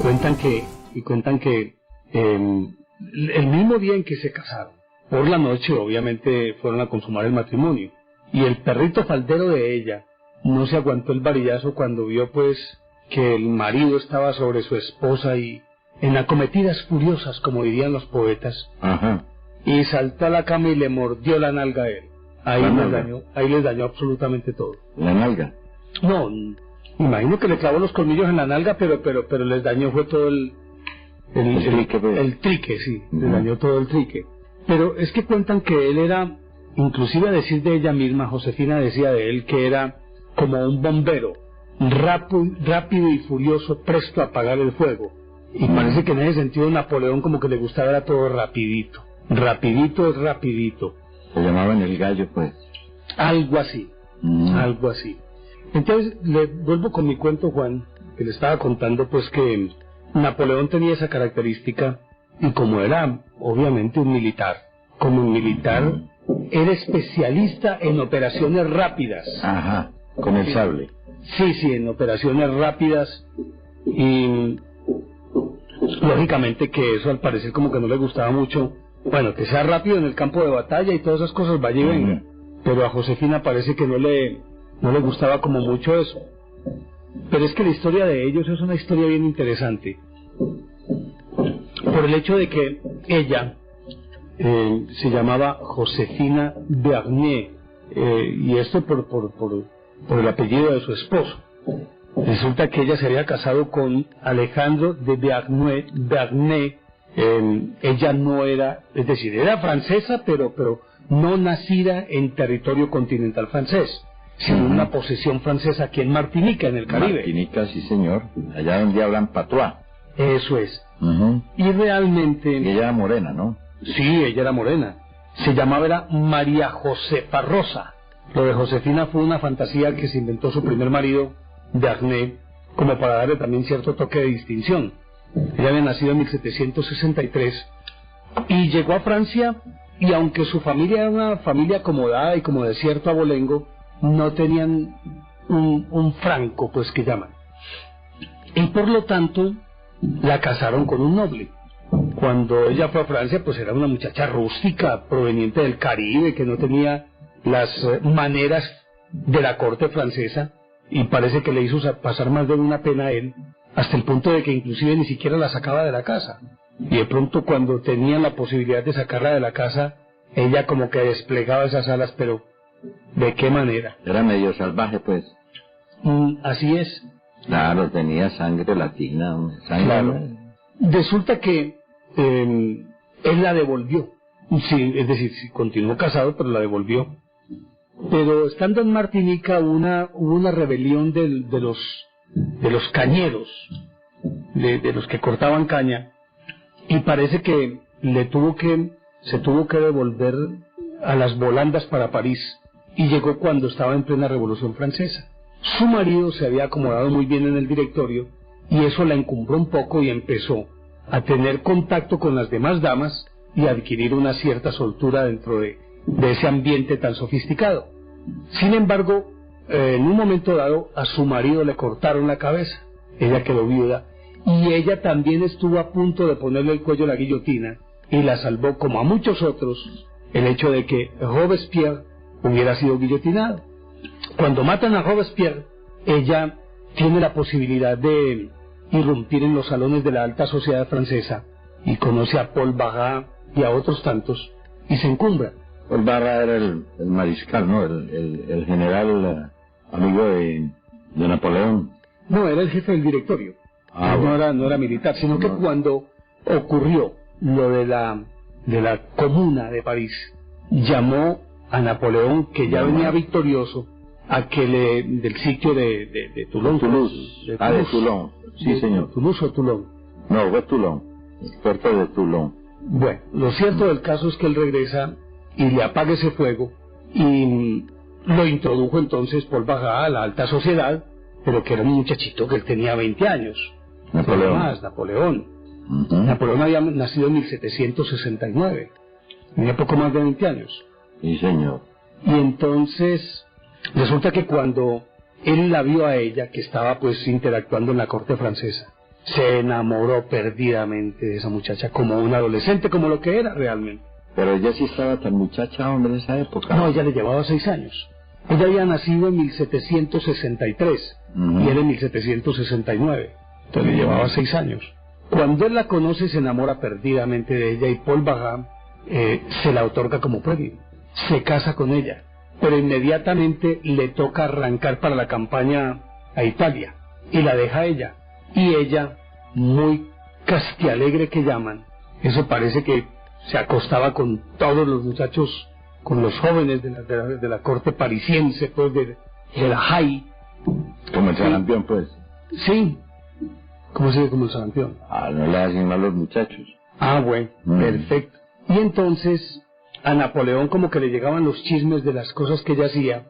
cuentan que el mismo día en que se casaron, por la noche obviamente fueron a consumar el matrimonio, y el perrito faldero de ella no se aguantó el varillazo cuando vio pues que el marido estaba sobre su esposa y en acometidas furiosas, como dirían los poetas. Ajá. Y saltó a la cama y le mordió la nalga a él. Ahí les dañó absolutamente todo. ¿La nalga? No, imagino que le clavó los colmillos en la nalga, pero les dañó fue todo el trique, sí, le dañó todo el trique. Pero es que cuentan que él era, inclusive a decir de ella misma, Josefina decía de él que era como un bombero, rápido y furioso, presto a apagar el fuego. Y parece que en ese sentido Napoleón como que le gustaba era todo rapidito. Rapidito es rapidito. Se llamaban el gallo, pues. Algo así, algo así. Entonces, le vuelvo con mi cuento, Juan, que le estaba contando pues que Napoleón tenía esa característica, y como era obviamente un militar, como un militar era especialista en operaciones rápidas. Ajá, con el sable. Sí, en operaciones rápidas, y lógicamente que eso al parecer como que no le gustaba mucho. Bueno, que sea rápido en el campo de batalla y todas esas cosas, vaya y venga. Pero a Josefina parece que no le gustaba como mucho eso. Pero es que la historia de ellos es una historia bien interesante. Por el hecho de que ella se llamaba Josefina Beauharnais, y esto por el apellido de su esposo. Resulta que ella se había casado con Alejandro de Beauharnais. Ella no era, es decir, era francesa, pero no nacida en territorio continental francés, sino una posesión francesa aquí en Martinica, en el Caribe. Martinica, sí señor, allá donde hablan patois. Eso es. Y realmente... Y ella era morena, ¿no? Sí, ella era morena. Se llamaba María Josefa Rosa. Lo de Josefina fue una fantasía que se inventó su primer marido, Beauharnais, como para darle también cierto toque de distinción. Ella había nacido en 1763 y llegó a Francia, y aunque su familia era una familia acomodada y como de cierto abolengo, no tenían un franco, pues que llaman. Y por lo tanto la casaron con un noble. Cuando ella fue a Francia, pues era una muchacha rústica, proveniente del Caribe, que no tenía las maneras de la corte francesa, y parece que le hizo pasar más de una pena a él, hasta el punto de que inclusive ni siquiera la sacaba de la casa. Y de pronto cuando tenían la posibilidad de sacarla de la casa, ella como que desplegaba esas alas, pero ¿de qué manera? Era medio salvaje, pues. Así es. Claro, tenía sangre latina. Claro. Resulta que él la devolvió. Sí, es decir, sí, continuó casado, pero la devolvió. Pero estando en Martinica hubo una rebelión de los cañeros, de los que cortaban caña, y parece que se tuvo que devolver a las volandas para París, y llegó cuando estaba en plena Revolución Francesa. Su marido se había acomodado muy bien en el directorio, y eso la encumbró un poco, y empezó a tener contacto con las demás damas y a adquirir una cierta soltura dentro de ese ambiente tan sofisticado. Sin embargo, en un momento dado a su marido le cortaron la cabeza, ella quedó viuda, y ella también estuvo a punto de ponerle el cuello a la guillotina, y la salvó, como a muchos otros, el hecho de que Robespierre hubiera sido guillotinado. Cuando matan a Robespierre, ella tiene la posibilidad de irrumpir en los salones de la alta sociedad francesa, y conoce a Paul Barras y a otros tantos, y se encumbra. Paul Barras era el mariscal, ¿no? El general amigo de Napoleón. No, era el jefe del directorio. No era militar, sino que cuando ocurrió lo de la Comuna de París, llamó a Napoleón, que ya venía victorioso, del sitio de Toulon. De Toulon. Sí, señor. ¿Toulouse o Toulon? No, fue Toulon, el puerto de Toulon. Bueno, lo cierto del caso es que él regresa y le apaga ese fuego, y lo introdujo entonces Paul Barras a la alta sociedad, pero que era un muchachito, que él tenía 20 años. Napoleón. Napoleón había nacido en 1769, tenía poco más de 20 años. Sí, señor. Y entonces resulta que cuando él la vio a ella, que estaba pues interactuando en la corte francesa, se enamoró perdidamente de esa muchacha, como un adolescente, como lo que era realmente. Pero ella sí estaba tan muchacha, hombre, en esa época. No, ella le llevaba 6 años. Ella había nacido en 1763 y él en 1769. Entonces le llevaba 6 años. Cuando él la conoce, se enamora perdidamente de ella y Paul Barat se la otorga como premio. Se casa con ella, pero inmediatamente le toca arrancar para la campaña a Italia y la deja a ella. Y ella, muy castialegre que llaman, eso parece que se acostaba con todos los muchachos, con los jóvenes de la corte parisiense, pues de la High. Como el sarampión, pues. Sí. ¿Cómo se dice como el sarampión? No le hacen mal los muchachos. Bueno, perfecto. Y entonces a Napoleón como que le llegaban los chismes de las cosas que ella hacía,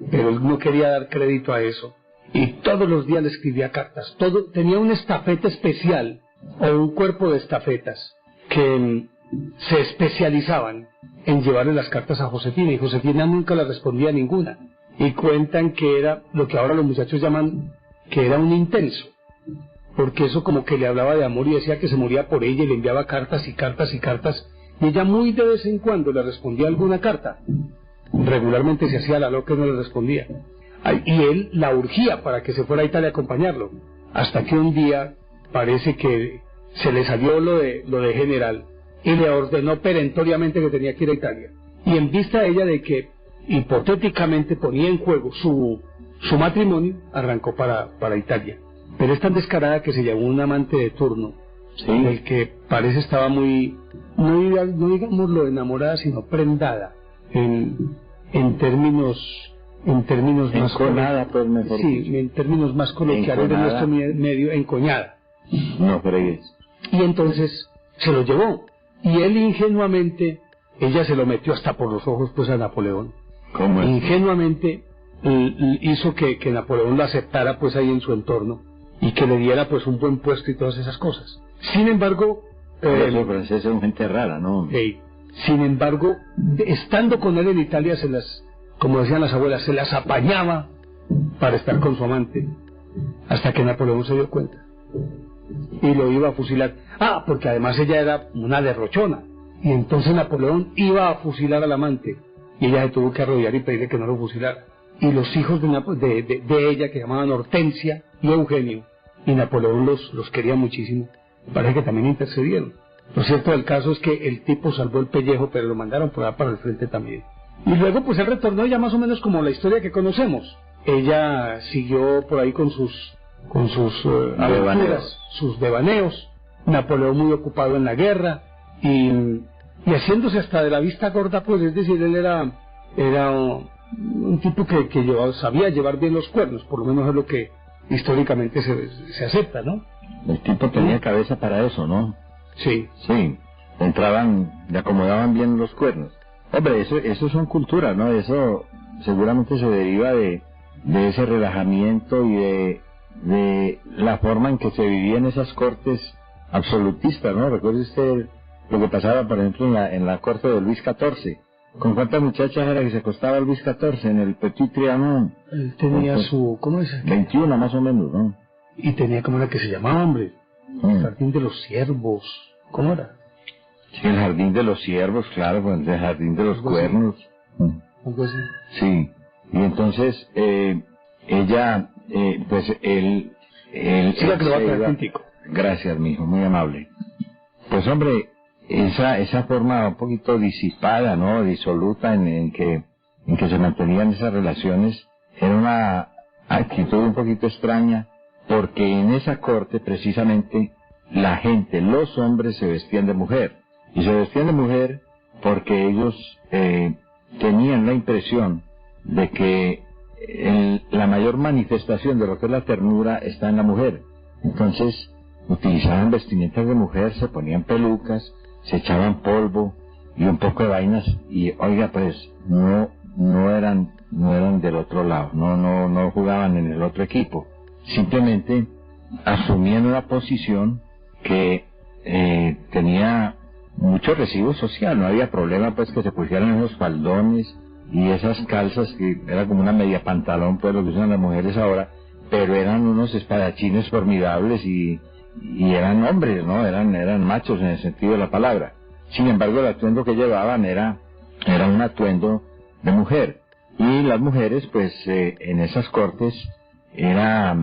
pero él no quería dar crédito a eso. Y todos los días le escribía cartas. Tenía un estafeta especial, o un cuerpo de estafetas, que se especializaban en llevarle las cartas a Josefina, y Josefina nunca le respondía a ninguna. Y cuentan que era lo que ahora los muchachos llaman que era un intenso, porque eso como que le hablaba de amor y decía que se moría por ella y le enviaba cartas y cartas y cartas, y ella muy de vez en cuando le respondía alguna carta. Regularmente se hacía la loca y no le respondía. Y él la urgía para que se fuera a Italia a acompañarlo, hasta que un día parece que se le salió lo de general y le ordenó perentoriamente que tenía que ir a Italia. Y en vista de ella de que hipotéticamente ponía en juego su matrimonio, arrancó para Italia. Pero es tan descarada que se llevó un amante de turno, ¿sí? El que parece estaba muy, no digamos lo enamorada, sino prendada en términos más enconada, pues mejor sí, dicho. En términos más coloquiales de nuestro medio, encoñada. No fregues. Y entonces se lo llevó, y él ingenuamente, ella se lo metió hasta por los ojos pues a Napoleón. ¿Cómo es? Ingenuamente hizo que Napoleón lo aceptara pues ahí en su entorno y que le diera pues un buen puesto y todas esas cosas. Sin embargo, los franceses son gente rara, ¿no? Sin embargo, estando con él en Italia, como decían las abuelas, se las apañaba para estar con su amante, hasta que Napoleón se dio cuenta y lo iba a fusilar. Porque además ella era una derrochona, y entonces Napoleón iba a fusilar al amante y ella se tuvo que arrodillar y pedirle que no lo fusilara. Y los hijos de ella, que llamaban Hortensia y Eugenio, y Napoleón los quería muchísimo, parece que también intercedieron. Lo cierto del caso es que el tipo salvó el pellejo, pero lo mandaron por allá para el frente también. Y luego pues él retornó ya más o menos como la historia que conocemos. Ella siguió por ahí con sus aventuras, sus devaneos. Napoleón muy ocupado en la guerra y haciéndose hasta de la vista gorda, pues, es decir, él era un tipo que sabía llevar bien los cuernos, por lo menos es lo que históricamente se acepta, ¿no? El tipo tenía cabeza para eso, ¿no? Sí. Sí, le acomodaban bien los cuernos. Hombre, eso son culturas, ¿no? Eso seguramente se deriva de ese relajamiento y de la forma en que se vivía en esas cortes absolutistas, ¿no? Recuerde usted lo que pasaba, por ejemplo, en la corte de Luis XIV. ¿Con cuántas muchachas era que se acostaba Luis XIV en el Petit Trianon? Él tenía ¿cómo es? 21 más o menos, ¿no? Y tenía como era que se llamaba, hombre, el Jardín de los Ciervos. ¿Cómo era? Sí, el Jardín de los Ciervos, claro, pues el Jardín de los Cuernos. Algo así. Sí, y entonces ella, pues él sí, la que lo va a traer tintico. Gracias, mijo, muy amable. Pues hombre, esa forma un poquito disipada, ¿no? Disoluta en que se mantenían esas relaciones, era una actitud un poquito extraña, porque en esa corte precisamente la gente, los hombres se vestían de mujer, y se vestían de mujer porque ellos tenían la impresión de que la mayor manifestación de lo que es la ternura está en la mujer. Entonces utilizaban vestimentas de mujer, se ponían pelucas, se echaban polvo y un poco de vainas, y oiga, pues no eran del otro lado, no jugaban en el otro equipo, simplemente asumían una posición que tenía mucho recibo social. No había problema pues que se pusieran esos faldones y esas calzas que era como una media pantalón, pues lo que usan las mujeres ahora, pero eran unos espadachines formidables y y eran hombres, ¿no? Eran machos en el sentido de la palabra. Sin embargo, el atuendo que llevaban era un atuendo de mujer. Y las mujeres, pues, en esas cortes, era,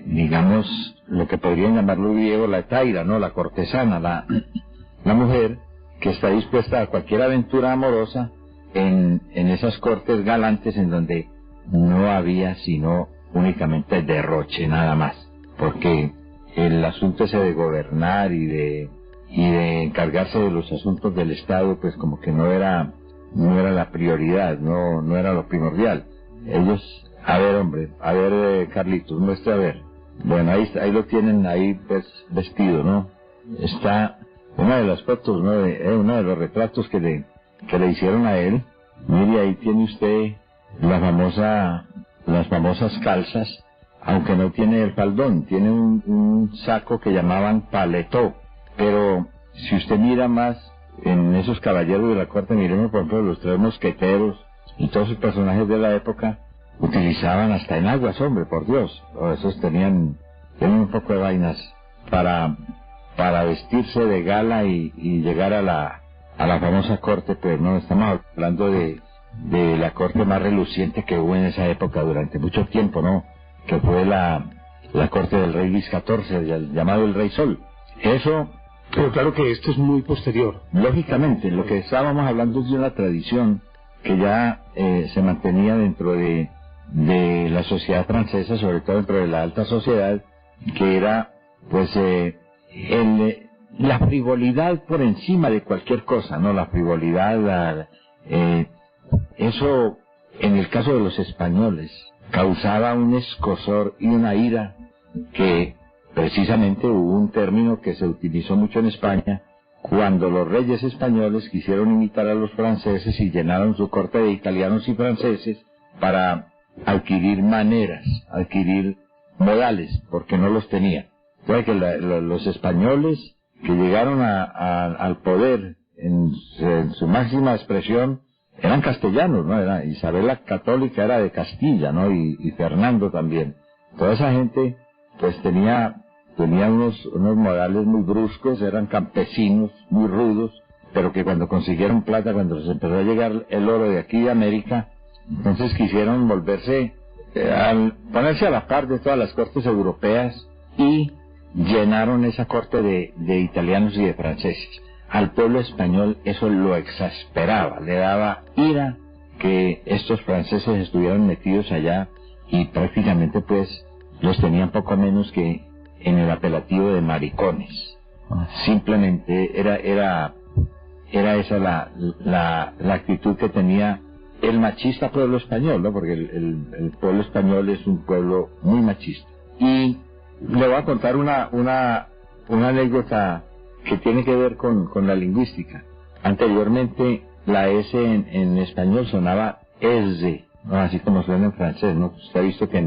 digamos, lo que podrían llamarlo griego la etaira, ¿no? La cortesana, la mujer que está dispuesta a cualquier aventura amorosa en esas cortes galantes en donde no había sino únicamente derroche, nada más. Porque el asunto ese de gobernar y de encargarse de los asuntos del Estado, pues como que no era la prioridad, no era lo primordial. Ellos, a ver, hombre, a ver, Carlitos, muestra a ver. Bueno, ahí lo tienen ahí, pues, vestido, ¿no? Está una de las fotos, ¿no? Uno de los retratos que le hicieron a él. Mire, ahí tiene usted las famosas calzas, aunque no tiene el faldón, tiene un saco que llamaban paletó. Pero si usted mira más en esos caballeros de la corte, miremos por ejemplo los tres mosqueteros y todos sus personajes de la época, utilizaban hasta enaguas, hombre, por Dios. Esos tenían un poco de vainas para vestirse de gala y llegar a la famosa corte, pues no, estamos hablando de la corte más reluciente que hubo en esa época durante mucho tiempo, ¿no? Que fue la corte del rey Luis XIV, llamado el Rey Sol. Eso... Pero claro que esto es muy posterior. Lógicamente, lo que estábamos hablando es de una tradición que ya se mantenía dentro de la sociedad francesa, sobre todo dentro de la alta sociedad, que era, pues, la frivolidad por encima de cualquier cosa, ¿no? La frivolidad, eso, en el caso de los españoles, causaba un escozor y una ira que... Precisamente hubo un término que se utilizó mucho en España cuando los reyes españoles quisieron imitar a los franceses y llenaron su corte de italianos y franceses para adquirir maneras, adquirir modales, porque no los tenían. Entonces que los españoles que llegaron al poder en su máxima expresión eran castellanos, ¿no? Isabel la Católica era de Castilla, ¿no? Y Fernando también. Toda esa gente pues tenía unos modales muy bruscos, eran campesinos muy rudos, pero que cuando consiguieron plata, cuando les empezó a llegar el oro de aquí de América, entonces quisieron ponerse a la par de todas las cortes europeas y llenaron esa corte de italianos y de franceses. Al pueblo español eso lo exasperaba, le daba ira que estos franceses estuvieran metidos allá y prácticamente pues los tenían poco menos que en el apelativo de maricones. Simplemente era esa la actitud que tenía el machista pueblo español, ¿no? Porque el pueblo español es un pueblo muy machista. Y le voy a contar una anécdota que tiene que ver con la lingüística. Anteriormente la S en español sonaba S, ¿no? Así como suena en francés, ¿no? Usted ha visto que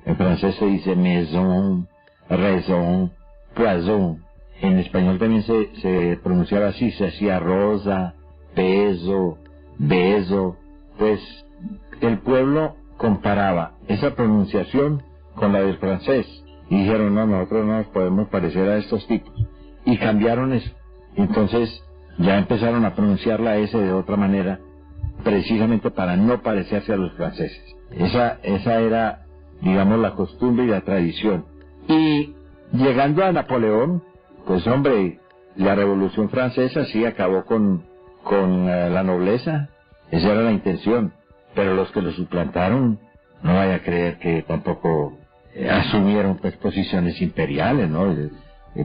en francés se dice maison, raison, poison. En español también se pronunciaba así, se hacía rosa, peso, beso. Pues el pueblo comparaba esa pronunciación con la del francés y dijeron, no, nosotros no nos podemos parecer a estos tipos, y cambiaron eso. Entonces ya empezaron a pronunciar la S de otra manera, precisamente para no parecerse a los franceses. Esa era, digamos, la costumbre y la tradición. Y llegando a Napoleón, pues hombre, la Revolución Francesa sí acabó con la nobleza, esa era la intención, pero los que lo suplantaron, no vaya a creer que tampoco asumieron pues posiciones imperiales, ¿no?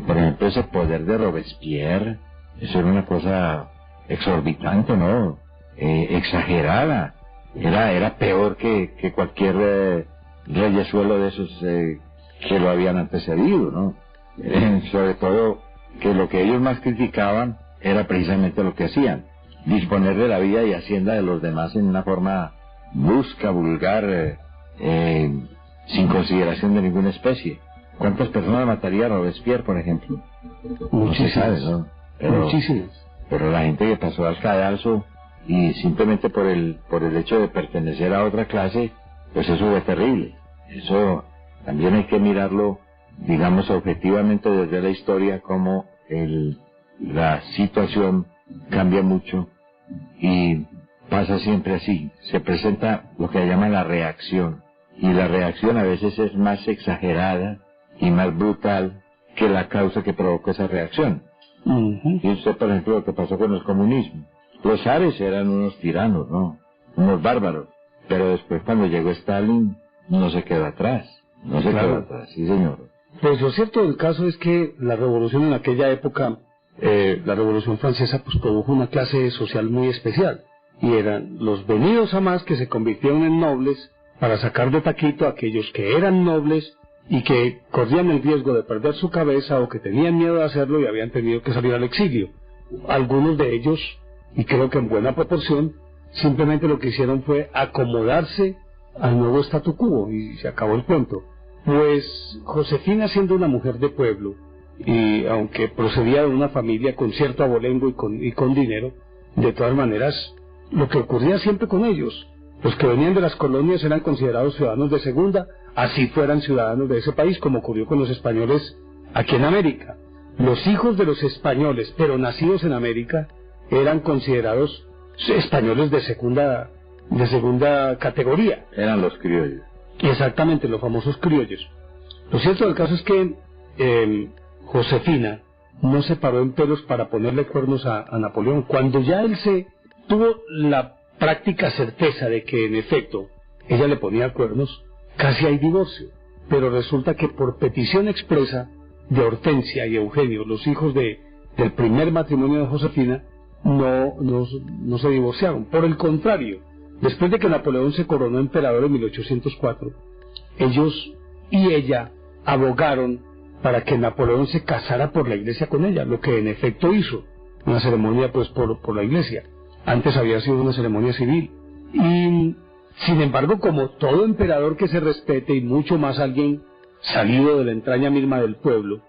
Por ejemplo, ese poder de Robespierre, eso era una cosa exorbitante, ¿no? Exagerada, era peor que cualquier reyesuelo de esos que lo habían antecedido, ¿no? Sobre todo que lo que ellos más criticaban era precisamente lo que hacían, disponer de la vida y hacienda de los demás en una forma brusca, vulgar, sin consideración de ninguna especie. ¿Cuántas personas mataría Robespierre, por ejemplo? Muchísimas. No se sabe, ¿no? Muchísimas. Pero la gente que pasó al cadalso y simplemente por el hecho de pertenecer a otra clase, pues eso fue terrible. Eso también hay que mirarlo digamos, objetivamente desde la historia cómo la situación cambia mucho y pasa siempre así. Se presenta lo que llama la reacción, y la reacción a veces es más exagerada y más brutal que la causa que provocó esa reacción. Y usted, por ejemplo, lo que pasó con el comunismo. Los zares eran unos tiranos, ¿no? Unos bárbaros. Pero después, cuando llegó Stalin, no se quedó atrás. No se quedó atrás, sí, señor. Pues lo cierto del caso es que la revolución en aquella época, la Revolución Francesa, pues produjo una clase social muy especial. Y eran los venidos a más que se convirtieron en nobles para sacar de taquito a aquellos que eran nobles y que corrían el riesgo de perder su cabeza o que tenían miedo de hacerlo y habían tenido que salir al exilio. Algunos de ellos, y creo que en buena proporción, simplemente lo que hicieron fue acomodarse al nuevo statu quo y se acabó el cuento. Pues Josefina, siendo una mujer de pueblo, y aunque procedía de una familia con cierto abolengo y con dinero, de todas maneras, lo que ocurría siempre con ellos, los que venían de las colonias eran considerados ciudadanos de segunda, así fueran ciudadanos de ese país, como ocurrió con los españoles aquí en América. Los hijos de los españoles, pero nacidos en América, eran considerados españoles de segunda categoría. Eran los criollos. Exactamente, los famosos criollos. Lo cierto del caso es que Josefina no se paró en pelos para ponerle cuernos a Napoleón. Cuando ya él tuvo la práctica certeza de que en efecto ella le ponía cuernos, casi hay divorcio. Pero resulta que por petición expresa de Hortensia y Eugenio, los hijos del primer matrimonio de Josefina, no se divorciaron. Por el contrario, después de que Napoleón se coronó emperador en 1804, ellos y ella abogaron para que Napoleón se casara por la iglesia con ella, lo que en efecto hizo, una ceremonia pues por la iglesia. Antes había sido una ceremonia civil. Y sin embargo, como todo emperador que se respete, y mucho más alguien salido de la entraña misma del pueblo,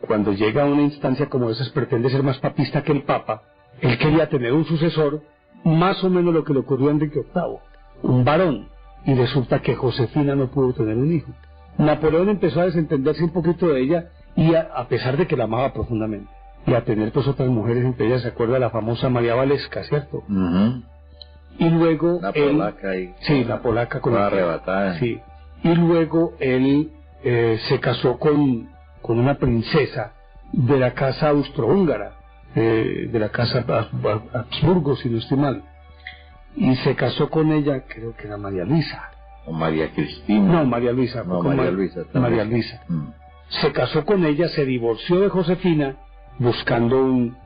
cuando llega a una instancia como esa, pretende ser más papista que el Papa. Él quería tener un sucesor, más o menos lo que le ocurrió a Enrique VIII, un varón, y resulta que Josefina no pudo tener un hijo. Napoleón empezó a desentenderse un poquito de ella, y a pesar de que la amaba profundamente, y a tener pues otras mujeres, entre ellas se acuerda la famosa María Valesca, ¿cierto? Y luego la polaca la polaca con arrebatada. Sí. Y luego él se casó con una princesa de la casa austrohúngara, de la casa Habsburgo, si no estoy mal, y se casó con ella, creo que era María Luisa o María Cristina. No, María Luisa. No, María Luisa. María Luisa. Se casó con ella, se divorció de Josefina buscando un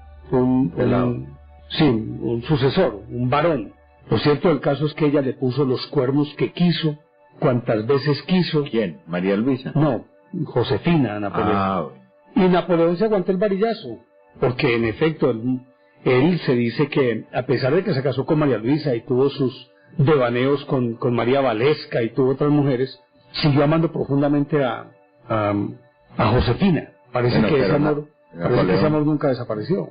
sucesor, un varón. Lo cierto del caso es que ella le puso los cuernos que quiso, cuantas veces quiso. ¿Quién? ¿María Luisa? No, Josefina, Napoleón. Y Napoleón se aguantó el varillazo, porque en efecto él se dice que a pesar de que se casó con María Luisa y tuvo sus devaneos con María Valesca y tuvo otras mujeres, siguió amando profundamente a Josefina. Parece que ese amor nunca desapareció.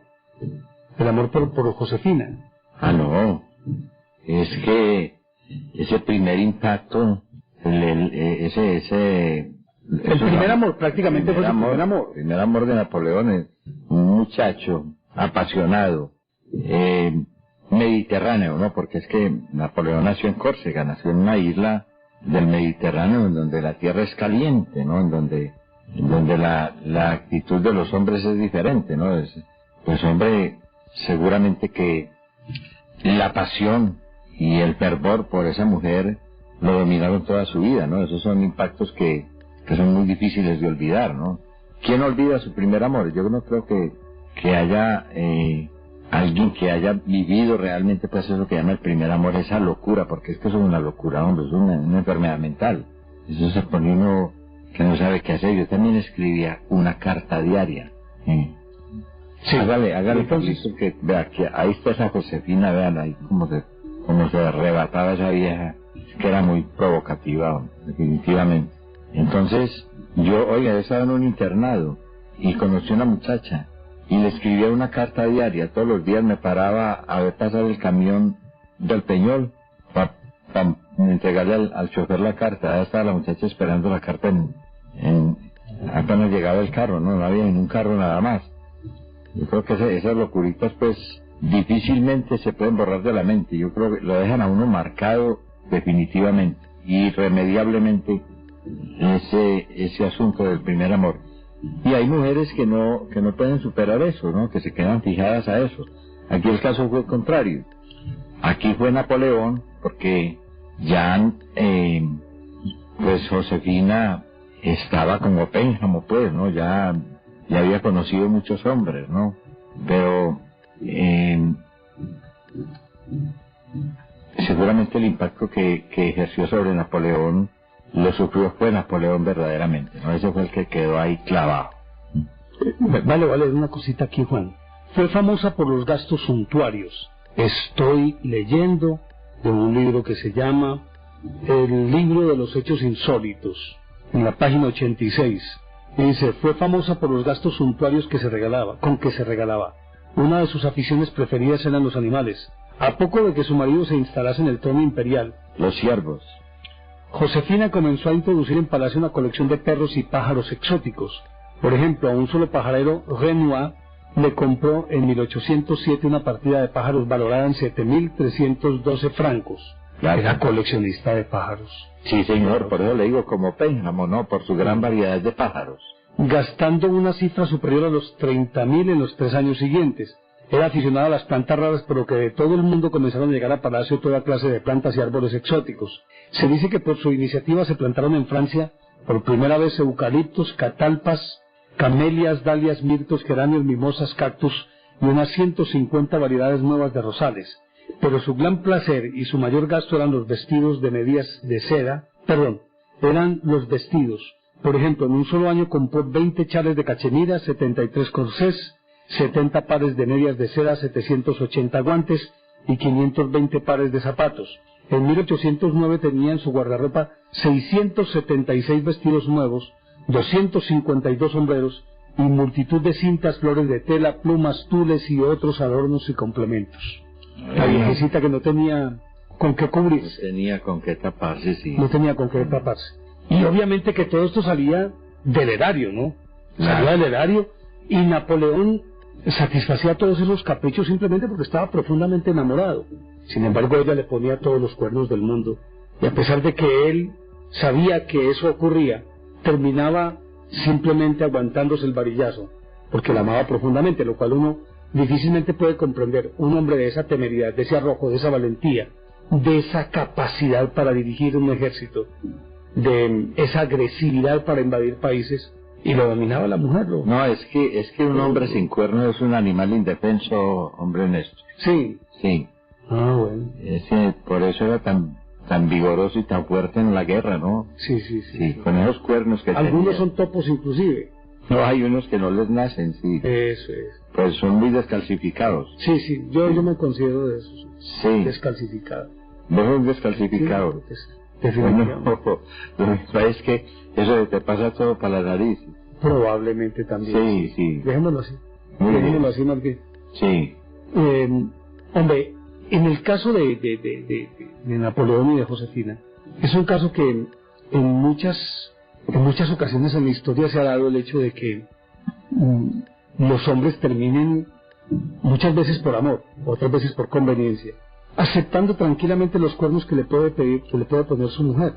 El amor por Josefina. No. Es que ese primer impacto, el primer amor prácticamente fue su primer amor. El primer amor de Napoleón, un muchacho apasionado, mediterráneo, ¿no? Porque es que Napoleón nació en Córcega, nació en una isla del Mediterráneo en donde la tierra es caliente, ¿no? En donde la actitud de los hombres es diferente, ¿no? Pues hombre, seguramente que la pasión y el fervor por esa mujer lo dominaron toda su vida, ¿no? Esos son impactos que son muy difíciles de olvidar, ¿no? ¿Quién olvida su primer amor? Yo no creo que haya alguien que haya vivido realmente pues eso que llama el primer amor, esa locura, porque es que eso es una locura, hombre, es una enfermedad mental. Eso se pone uno que no sabe qué hacer. Yo también escribía una carta diaria. Sí, hágale entonces que vea que ahí está esa Josefina, vean ahí como se arrebataba esa vieja, que era muy provocativa, definitivamente. Entonces yo estaba en un internado y conocí a una muchacha y le escribía una carta diaria. Todos los días me paraba a ver pasar el camión del Peñol para entregarle al chofer la carta. Ahí estaba la muchacha esperando la carta en apenas llegaba el carro, no había ningún carro nada más. Yo creo que esas locuritas pues difícilmente se pueden borrar de la mente. Yo creo que lo dejan a uno marcado definitivamente, irremediablemente, ese asunto del primer amor. Y hay mujeres que no pueden superar eso, ¿no? Que se quedan fijadas a eso. Aquí el caso fue el contrario. Aquí fue Napoleón, porque ya pues Josefina estaba como Pénjamo, pues, ¿no? Ya había conocido muchos hombres, ¿no? Pero seguramente el impacto que ejerció sobre Napoleón lo sufrió fue Napoleón verdaderamente, ¿no? Ese fue el que quedó ahí clavado. Vale, una cosita aquí, Juan. Fue famosa por los gastos suntuarios. Estoy leyendo de un libro que se llama El libro de los hechos insólitos, en la página 86. Y dice, fue famosa por los gastos suntuarios con que se regalaba. Una de sus aficiones preferidas eran los animales. A poco de que su marido se instalase en el trono imperial, los ciervos, Josefina comenzó a introducir en palacio una colección de perros y pájaros exóticos. Por ejemplo, a un solo pajarero, Renoir, le compró en 1807 una partida de pájaros valorada en 7.312 francos. Claro. Era coleccionista de pájaros. Sí, señor, por eso le digo como Pénjamo, ¿no? Por su gran variedad de pájaros. Gastando una cifra superior a los 30.000 en los 3 años siguientes. Era aficionado a las plantas raras, pero que de todo el mundo comenzaron a llegar a palacio toda clase de plantas y árboles exóticos. Se dice que por su iniciativa se plantaron en Francia por primera vez eucaliptos, catalpas, camelias, dalias, mirtos, geranios, mimosas, cactus y unas 150 variedades nuevas de rosales. Pero su gran placer y su mayor gasto eran los vestidos de medias de seda, eran los vestidos. Por ejemplo, en un solo año compró 20 chales de cachemira, 73 corsés, 70 pares de medias de seda, 780 guantes y 520 pares de zapatos. En 1809 tenía en su guardarropa 676 vestidos nuevos, 252 sombreros y multitud de cintas, flores de tela, plumas, tules y otros adornos y complementos. La viejecita que no tenía con qué cubrirse. No tenía con qué taparse, sí. No tenía con qué taparse. Y obviamente que todo esto salía del erario, ¿no? Salía del erario, y Napoleón satisfacía todos esos caprichos simplemente porque estaba profundamente enamorado. Sin embargo, ella le ponía todos los cuernos del mundo, y a pesar de que él sabía que eso ocurría, terminaba simplemente aguantándose el varillazo, porque la amaba profundamente, lo cual uno difícilmente puede comprender. Un hombre de esa temeridad, de ese arrojo, de esa valentía, de esa capacidad para dirigir un ejército, de esa agresividad para invadir países, y lo dominaba la mujer. No, es que un hombre sin cuerno es un animal indefenso, hombre honesto. Sí. Sí. Ah, bueno. Por eso era tan vigoroso y tan fuerte en la guerra, ¿no? Sí. Con esos cuernos que algunos tenía. son topos inclusive. No, hay unos que no les nacen, sí. Eso es. Pues son muy descalcificados. Sí, yo me considero de esos. Sí. Descalcificado. ¿Vos sos descalcificado? Sí, definitivamente. Bueno, lo que pasa es que eso te pasa todo para la nariz. Probablemente también. Sí. Dejémoslo así. Muy Dejémoslo bien. así, más bien. Sí. Hombre, en el caso de Napoleón y de Josefina, es un caso que en muchas ocasiones en la historia se ha dado el hecho de que los hombres terminen muchas veces por amor, otras veces por conveniencia, aceptando tranquilamente los cuernos que le puede pedir, que le puede poner su mujer.